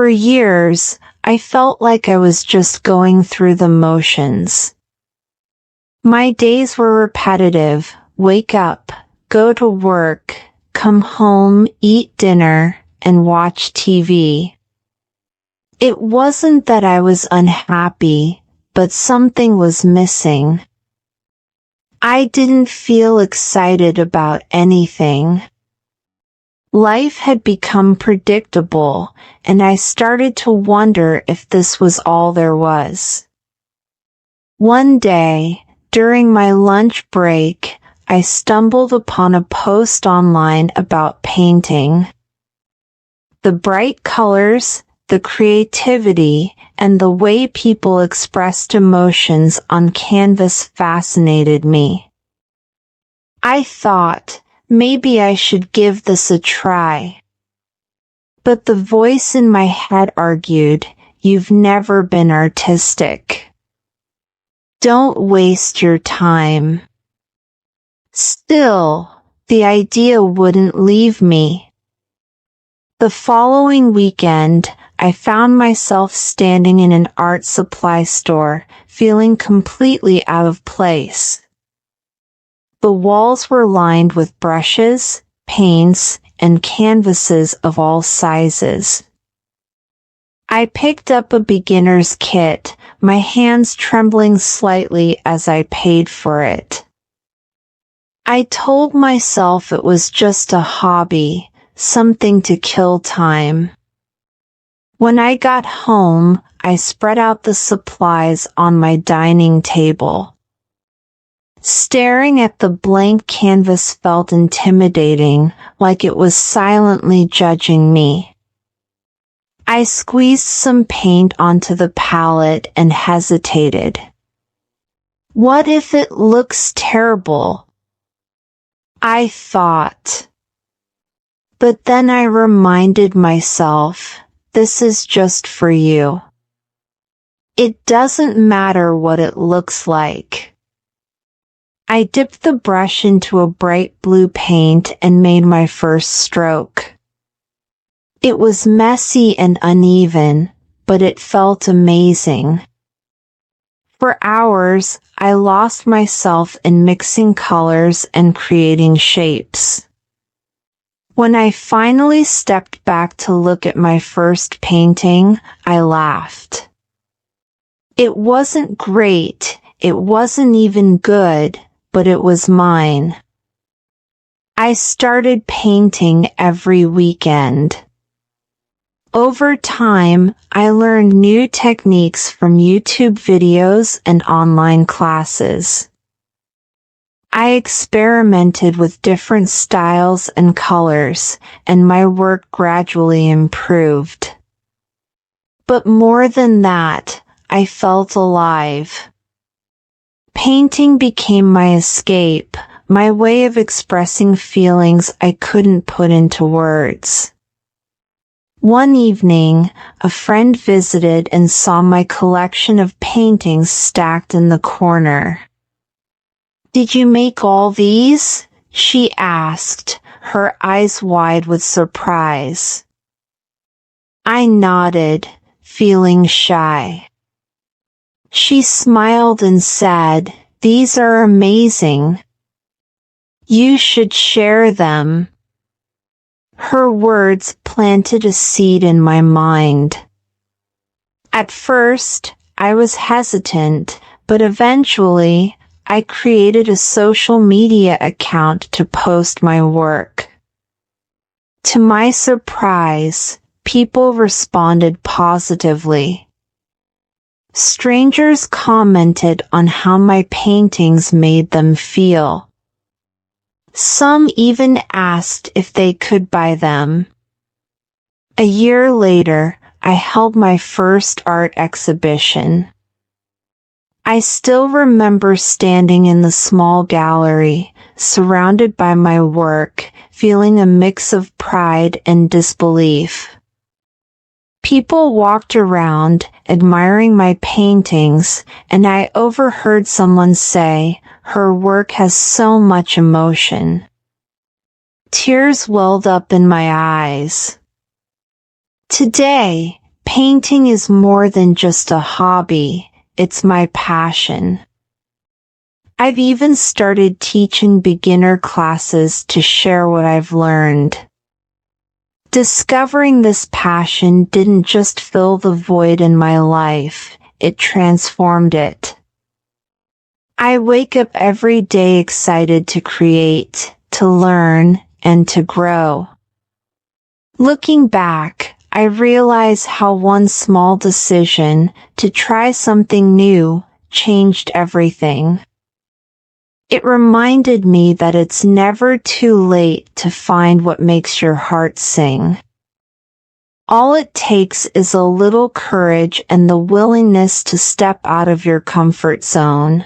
For years, I felt like I was just going through the motions. My days were repetitive: wake up, go to work, come home, eat dinner, and watch TV. It wasn't that I was unhappy, but something was missing. I didn't feel excited about anything. Life had become predictable, and I started to wonder if this was all there was. One day, during my lunch break, I stumbled upon a post online about painting. The bright colors, the creativity, and the way people expressed emotions on canvas fascinated me. I thought, maybe I should give this a try. But the voice in my head argued, "You've never been artistic. Don't waste your time." Still, the idea wouldn't leave me. The following weekend, I found myself standing in an art supply store, feeling completely out of place. The walls were lined with brushes, paints, and canvases of all sizes. I picked up a beginner's kit, my hands trembling slightly as I paid for it. I told myself it was just a hobby, something to kill time. When I got home, I spread out the supplies on my dining table. Staring at the blank canvas felt intimidating, like it was silently judging me. I squeezed some paint onto the palette and hesitated. What if it looks terrible? I thought. But then I reminded myself, this is just for you. It doesn't matter what it looks like. I dipped the brush into a bright blue paint and made my first stroke. It was messy and uneven, but it felt amazing. For hours, I lost myself in mixing colors and creating shapes. When I finally stepped back to look at my first painting, I laughed. It wasn't great, it wasn't even good, but it was mine. I started painting every weekend. Over time, I learned new techniques from YouTube videos and online classes. I experimented with different styles and colors, and my work gradually improved. But more than that, I felt alive. Painting became my escape, my way of expressing feelings I couldn't put into words. One evening, a friend visited and saw my collection of paintings stacked in the corner. "Did you make all these?" she asked, her eyes wide with surprise. I nodded, feeling shy. She smiled and said, "These are amazing. You should share them." Her words planted a seed in my mind. At first, I was hesitant, but eventually, I created a social media account to post my work. To my surprise, people responded positively. Strangers commented on how my paintings made them feel. Some even asked if they could buy them. A year later, I held my first art exhibition. I still remember standing in the small gallery, surrounded by my work, feeling a mix of pride and disbelief. People walked around, admiring my paintings, and I overheard someone say, "Her work has so much emotion." Tears welled up in my eyes. Today, Painting is more than just a hobby, it's my passion. I've even started teaching beginner classes to share what I've learned. Discovering this passion didn't just fill the void in my life, it transformed it. I wake up every day excited to create, to learn, and to grow. Looking back, I realize how one small decision to try something new changed everything. It reminded me that it's never too late to find what makes your heart sing. All it takes is a little courage and the willingness to step out of your comfort zone.